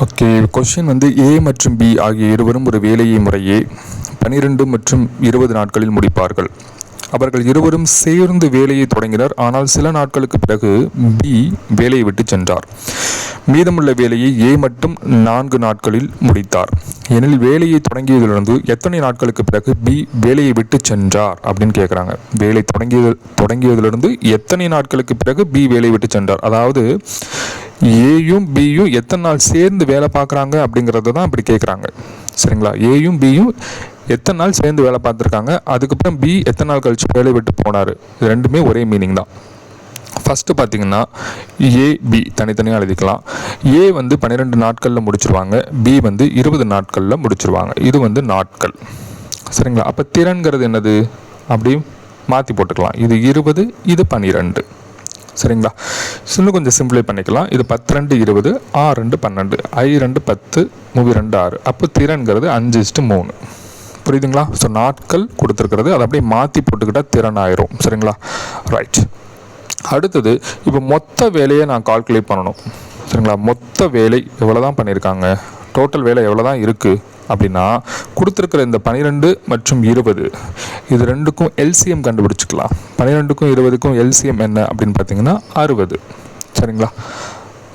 Okay, question வந்து ஏ மற்றும் B ஆகிய இருவரும் ஒரு வேலையை முறையே 12 மற்றும் 20 நாட்களில் முடிப்பார்கள். அவர்கள் இருவரும் சேர்ந்து வேலையை தொடங்கினர். ஆனால் சில நாட்களுக்கு பிறகு பி வேலையை விட்டு சென்றார். மீதமுள்ள வேலையை ஏ மட்டும் 4 நாட்களில் முடித்தார். எனில் வேலையை தொடங்கியதிலிருந்து எத்தனை நாட்களுக்கு பிறகு பி வேலையை விட்டு சென்றார் அப்படின்னு கேட்குறாங்க. வேலை தொடங்கியதிலிருந்து எத்தனை நாட்களுக்கு பிறகு பி வேலையை விட்டு சென்றார், அதாவது ஏயும் பியும் எத்தனை நாள் சேர்ந்து வேலை பார்க்குறாங்க அப்படிங்கிறத தான் இப்படி கேட்குறாங்க. சரிங்களா? ஏயும் பியும் எத்தனை நாள் சேர்ந்து வேலை பார்த்துருக்காங்க, அதுக்கப்புறம் பி எத்தனை நாள் கழிச்சு வேலை விட்டு போனார், இது ரெண்டுமே ஒரே மீனிங் தான். ஃபஸ்ட்டு பார்த்தீங்கன்னா ஏ பி தனித்தனியாக எழுதிக்கலாம். ஏ வந்து 12 நாட்களில் முடிச்சிருவாங்க, பி வந்து 20 நாட்களில் முடிச்சிருவாங்க. இது வந்து நாட்கள். சரிங்களா? அப்போ திறன்கிறது என்னது அப்படி மாற்றி போட்டுக்கலாம். இது 20, இது 12. சரிங்களா? இன்னும் கொஞ்சம் சிம்பிளை பண்ணிக்கலாம். இது 10 2 20, 6 2 12, I 2 10, 3 2 6. அப்போ திறன்கிறது 5:3. புரியுதுங்களா? ஸோ நாட்கள் கொடுத்துருக்கிறது அதை அப்படியே மாற்றி போட்டுக்கிட்டால் திறன் ஆயிரும். சரிங்களா? ரைட். அடுத்தது இப்போ மொத்த வேலையை நான் கால்குலேட் பண்ணணும். சரிங்களா? மொத்த வேலை எவ்வளோ தான் பண்ணியிருக்காங்க, டோட்டல் வேலை எவ்வளோ தான் இருக்குது அப்படின்னா கொடுத்துருக்கிற இந்த 12 மற்றும் 20 இது ரெண்டுக்கும் எல்சிஎம் கண்டுபிடிச்சிக்கலாம். 12க்கும் 20க்கும் எல்சிஎம் என்ன அப்படின்னு பார்த்தீங்கன்னா 60. சரிங்களா?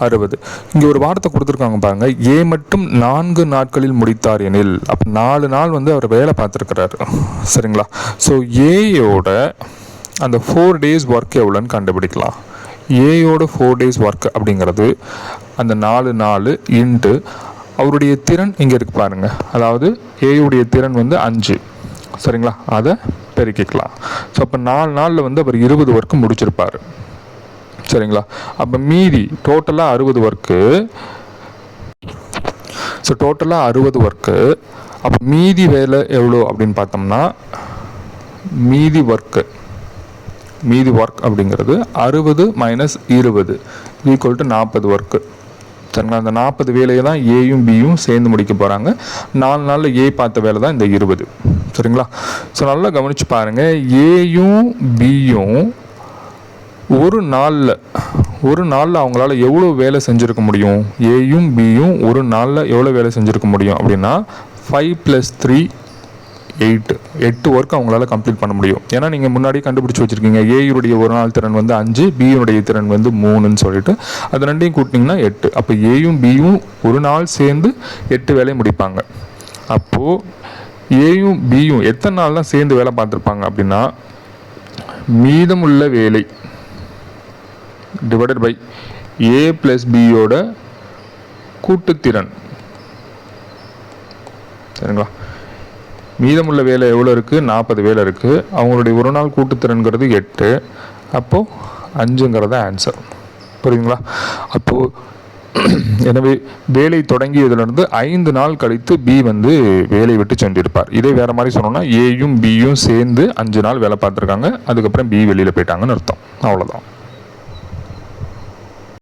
60. இங்கே ஒரு வார்த்தை கொடுத்துருக்காங்க பாருங்க, ஏ மட்டும் 4 நாட்களில் முடித்தார் எனில். அப்போ 4 நாள் வந்து அவர் வேலை பார்த்துருக்கிறாரு. சரிங்களா? ஸோ ஏயோட அந்த 4 days ஒர்க் எவ்வளோன்னு கண்டுபிடிக்கலாம். ஏயோட 4 days ஒர்க் அப்படிங்கிறது அந்த 4 நாள் இன்ட்டு அவருடைய திறன் இங்கே இருக்கு பாருங்கள், அதாவது ஏயுடைய திறன் வந்து 5. சரிங்களா? அதை பெருக்கிக்கலாம். ஸோ அப்போ 4 நாளில் வந்து அவர் 20 ஒர்க்கு முடிச்சிருப்பார். சரிங்களா? அப்போ மீதி டோட்டலாக 60 ஒர்க்கு. ஸோ டோட்டலாக 60 ஒர்க்கு. அப்போ மீதி வேலை எவ்வளோ அப்படின்னு பார்த்தோம்னா மீதி ஒர்க் அப்படிங்கிறது 60 - 20 ஈக்குவல் டு 40 ஒர்க்கு. சரிங்களா? அந்த 40 வேலையை தான் ஏயும் பியும் சேர்ந்து முடிக்க போகிறாங்க. 4 நாளில் ஏ பார்த்த வேலை தான் இந்த 20. சரிங்களா? ஸோ நல்லா கவனித்து பாருங்கள், ஏயும் பியும் ஒரு நாளில் அவங்களால எவ்வளோ வேலை செஞ்சுருக்க முடியும், ஏயும் பியும் ஒரு நாளில் எவ்வளோ வேலை செஞ்சுருக்க முடியும் அப்படின்னா 5 + 3 8 ஒர்க் அவங்களால கம்ப்ளீட் பண்ண முடியும். ஏன்னா நீங்கள் முன்னாடி கண்டுபிடிச்சி வச்சுருக்கீங்க ஏயுடைய ஒரு நாள் திறன் வந்து 5, பியுடைய திறன் வந்து 3ன்னு சொல்லிட்டு அது ரெண்டையும் கூட்டினீங்கன்னா 8. அப்போ ஏயும் பியும் ஒரு நாள் சேர்ந்து 8 வேலையை முடிப்பாங்க. அப்போது ஏயும் பியும் எத்தனை நாள் தான் சேர்ந்து வேலை பார்த்துருப்பாங்க அப்படின்னா மீதமுள்ள வேலை டிவைடட் பை ஏ + பியோட கூட்டுத்திறன். சரிங்களா? மீதமுள்ள வேலை எவ்வளோ இருக்குது, 40 வேலை இருக்குது. அவங்களுடைய ஒரு நாள் கூட்டுத்திறன்கிறது 8. அப்போது 5ங்கிறத ஆன்சர். புரியுதுங்களா? அப்போது எனவே வேலை தொடங்கியதிலிருந்து 5 நாள் கழித்து பி வந்து வேலையை விட்டு சென்றிருப்பார். இதே வேறு மாதிரி சொன்னோம்னா ஏயும் பியும் சேர்ந்து 5 நாள் வேலை பார்த்துருக்காங்க, அதுக்கப்புறம் பி வெளியில் போயிட்டாங்கன்னு அர்த்தம். அவ்வளோதான்.